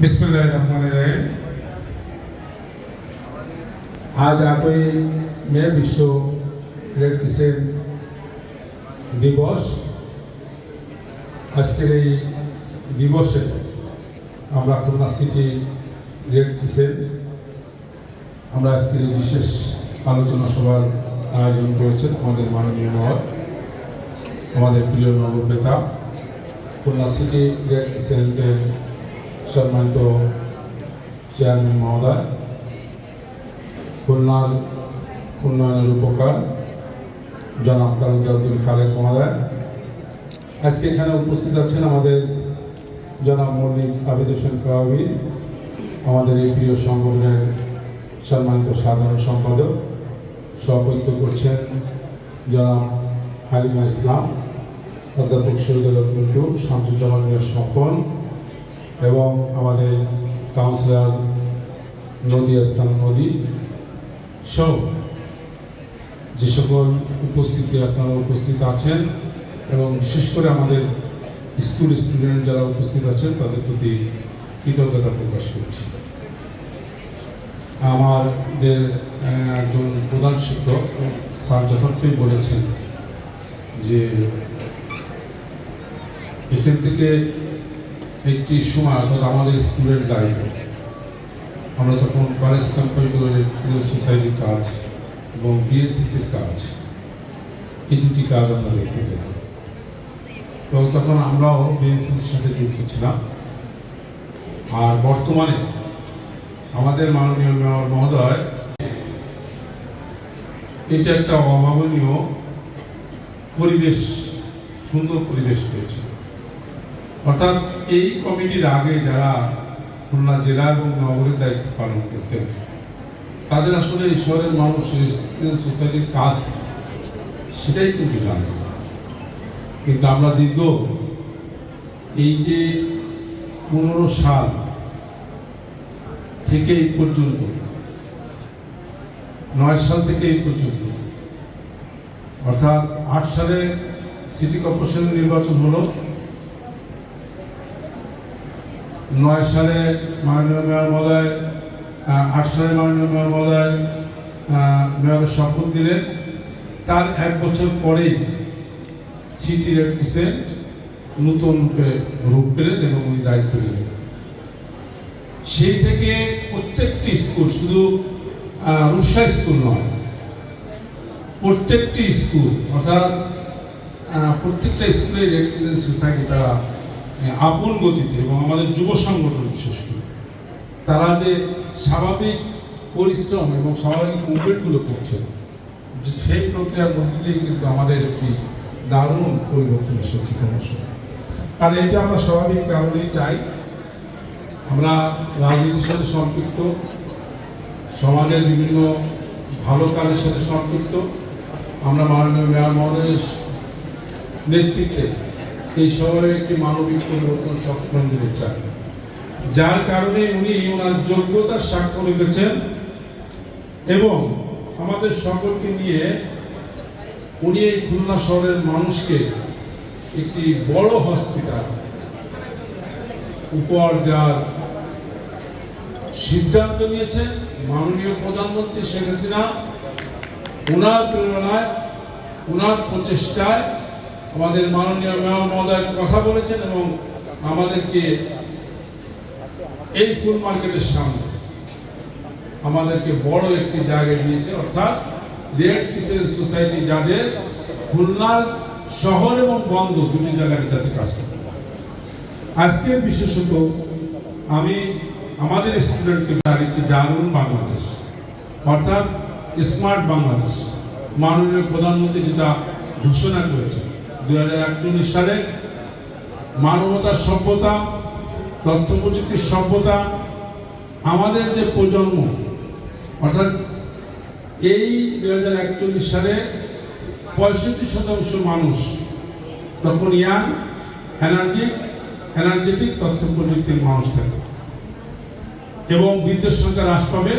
बिस्मिल्लाहिर्रहमानिर्रहीम। आज 8ই মে বিশ্ব রেড ক্রিসেন্ট দিবস। আজকের এই দিবসে আমরা খুলনা সিটি রেড ক্রিসেন্ট আমরা আজকের বিশেষ আলোচনা সভার আয়োজন করেছেন আমাদের মাননীয় মেয়র, আমাদের প্রিয় নবনেতা, খুলনা সিটি রেড ক্রিসেন্টের সম্মানিত চেয়ারম্যান মহোদয়, খুলনার উন্নয়নের উপকার জনাব তালুকদার আব্দুল খালেক মহোদয়। আজকে এখানে উপস্থিত আছেন আমাদের জনাব মল্লিক আবিদ হোসেন কাওয়াবি, আমাদের এই প্রিয় সংগঠনের সম্মানিত সাধারণ সম্পাদক। সভাপতিত্ব করছেন জনাব হালিমা ইসলাম, অধ্যাপক শহীদুল টুটু, শামসুজ্জামান মিয়া স্বপন এবং আমাদের কাউন্সিলর নদী ইসলাম নদী সহ যে সকল আপনারা উপস্থিত আছেন এবং বিশেষ করে আমাদের স্টুডেন্ট যারা উপস্থিত আছেন তাদের প্রতি কৃতজ্ঞতা প্রকাশ করছি। আমাদের একজন প্রধান শিক্ষক স্যার যথার্থই বলেছেন যে এখান থেকে একটি সময় অর্থাৎ আমাদের স্কুলের দায়িত্ব, আমরা তখন কলেজ ক্যাম্পাসগুলোর সোসাইটির কাজ এবং বিএনসিসির কাজ, এই দুটি কাজ আমরা দেখতে পেলাম এবং তখন আমরাও বিএনসিসির সাথে যুক্ত ছিলাম। আর বর্তমানে আমাদের মাননীয় মেয়র মহোদয় এটা একটা অভাবনীয় পরিবেশ, সুন্দর পরিবেশ পেয়েছে। অর্থাৎ এই কমিটির আগে যারা খুলনা জেলা এবং নগরের দায়িত্ব পালন করতেন তাদের আসলে এই শহরের মানুষ সোসাইটির কাজ সেটাই কিন্তু জানেন। কিন্তু আমরা দীর্ঘ এই যে 15 সাল থেকে এই পর্যন্ত 9 সাল থেকে এই পর্যন্ত অর্থাৎ 8 সালে সিটি কর্পোরেশনের নির্বাচন হলো, 9 সালে মাননীয় মেয়র মহোদয় 8 সালে মাননীয় মেয়র মহোদয় মেয়রের শপথ দিলেন। তার 1 বছর পরেই সিটি রেড ক্রিসেন্ট নতুন রূপ পেলেন এবং উনি দায়িত্ব নিলেন। সেই থেকে প্রত্যেকটি স্কুল, শুধু রূপসা স্কুল নয়, প্রত্যেকটি স্কুল অর্থাৎ প্রত্যেকটা স্কুলে রেড ক্রিসেন্ট সোসাইটি তারা আপন গতিতে এবং আমাদের যুব সংগঠন বিশেষ করে তারা যে স্বাভাবিক পরিশ্রম এবং স্বাভাবিক মুভমেন্টগুলো করছে, সেই প্রক্রিয়ার মধ্যে দিয়ে কিন্তু আমাদের একটি দারুণ পরিবর্তন এসেছে ক্রমশ। আর এটা আমরা স্বাভাবিক কারণেই চাই। আমরা রাজনীতির সাথে সম্পৃক্ত, সমাজের বিভিন্ন ভালো কাজের সাথে সম্পৃক্ত। আমরা মাননীয় মেয়র মহোদয়ের নেতৃত্বে এই শহরে একটি মানবিক পরিবর্তন সবসময় দিতে চান, যার কারণে উনি ওনার যোগ্যতার স্বাক্ষর রেখেছেন এবং আমাদের সকলকে নিয়ে উনি এই খুলনা শহরের মানুষকে একটি বড় হসপিটাল উপহার দেওয়ার সিদ্ধান্ত নিয়েছেন। মাননীয় প্রধানমন্ত্রী শেখ হাসিনা ওনার প্রেরণায়, ওনার প্রচেষ্টায় আমাদের মাননীয় মেয়র মহোদয় কথা বলেছেন এবং আমাদেরকে এই ফুল মার্কেটের সামনে আমাদেরকে বড় একটি জায়গা দিয়েছে। অর্থাৎ রেড ক্রিসেন্ট সোসাইটি যাদের খুলনার শহর এবং বন্ধ দুটি জায়গায় যাতে কাজ করে। আজকে বিশেষত আমি আমাদের স্টুডেন্টকে একটি জাগরণ বাংলাদেশ অর্থাৎ স্মার্ট বাংলাদেশ মাননীয় প্রধানমন্ত্রী যেটা ঘোষণা করেছেন 2041 সালে, মানবতার সভ্যতা, তথ্য প্রযুক্তির সভ্যতা, আমাদের যে প্রজন্ম অর্থাৎ এই 2041 সালে 65% মানুষ তখন ইয়াং, এনার্জেটিক তথ্য প্রযুক্তির মানুষ থাকে এবং বৃদ্ধের সংখ্যা হ্রাস পাবে,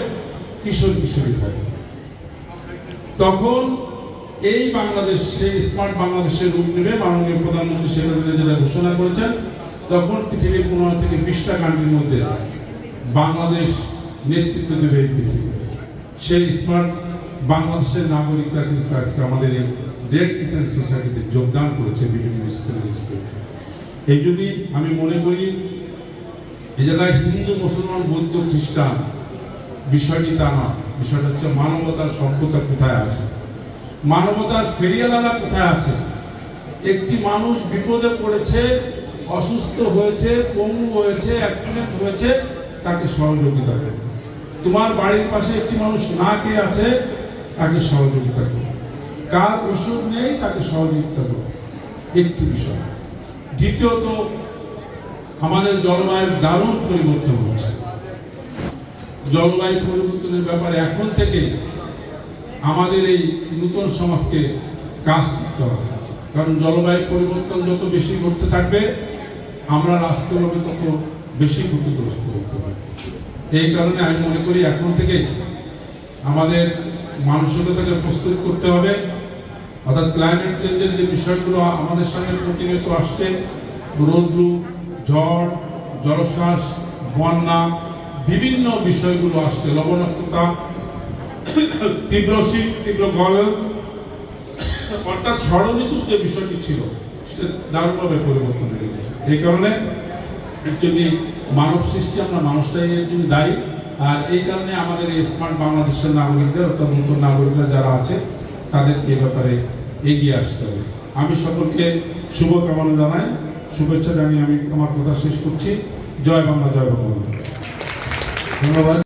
কিশোরী থাকে। তখন এই বাংলাদেশ, সেই স্মার্ট বাংলাদেশের রূপ নেবে মাননীয় প্রধানমন্ত্রী শেখ হাসিনা যেটা ঘোষণা করেছেন তখন পৃথিবীর 15 থেকে 20টা কান্ট্রির মধ্যে বাংলাদেশ নেতৃত্ব দেবে এই পৃথিবীতে। সেই স্মার্ট বাংলাদেশের নাগরিকরা কিন্তু আজকে আমাদের এই রেড ক্রিসেন্ট সোসাইটিতে যোগদান করেছে বিভিন্ন স্কুলে। এই জন্যই আমি মনে করি এই জায়গায় হিন্দু, মুসলমান, বৌদ্ধ, খ্রিস্টান বিষয়টি তা না। বিষয়টা হচ্ছে মানবতার সভ্যতা কোথায় আছে, মানবতার ফেরিয়ালারা কোথায় আছে। একটি মানুষ বিপদে পড়েছে, অসুস্থ হয়েছে, পঙ্গু হয়েছে, অ্যাক্সিডেন্ট হয়েছে, তাকে সহযোগিতা করবে। তোমার বাড়ির পাশে একটি মানুষ না খেয়ে আছে, তাকে সহযোগিতা করবে। কার ওষুধ নেই, তাকে সহযোগিতা করবে। একটি বিষয়। দ্বিতীয়ত, আমাদের জলবায়ুর দারুণ পরিবর্তন হচ্ছে। জলবায়ু পরিবর্তনের ব্যাপারে এখন থেকে আমাদের এই নূতন সমাজকে কাজ করতে হবে। কারণ জলবায়ু পরিবর্তন যত বেশি ঘটতে থাকবে, আমরা রাষ্ট্রভাবে তত বেশি ক্ষতিগ্রস্ত হতে হবে। এই কারণে আমি মনে করি এখন থেকে আমাদের মানসিকতাকে প্রস্তুত করতে হবে। অর্থাৎ ক্লাইমেট চেঞ্জের যে বিষয়গুলো আমাদের সামনে প্রতিনিয়ত আসছে, রৌদ্র, ঝড়, জলোচ্ছ্বাস, বন্যা, বিভিন্ন বিষয়গুলো আসছে, লবণাক্ততা, তীব্র শীত, তীব্র গরম, অর্থাৎ ঝড় ঋতুর যে বিষয়টি ছিল সেটা দারুণভাবে পরিবর্তন হয়ে গেছে। এই কারণে অ্যাকচুয়ালি মানব সৃষ্টি, আমরা মানুষটাই এর জন্য দায়ী। আর এই কারণে আমাদের এই স্মার্ট বাংলাদেশের নাগরিকদের, অর্থাৎ নতুন নাগরিকরা যারা আছে, তাদেরকে এ ব্যাপারে এগিয়ে আসতে হবে। আমি সকলকে শুভকামনা জানাই, শুভেচ্ছা জানিয়ে আমি আমার কথা শেষ করছি। জয় বাংলা, জয় বাংলা। ধন্যবাদ।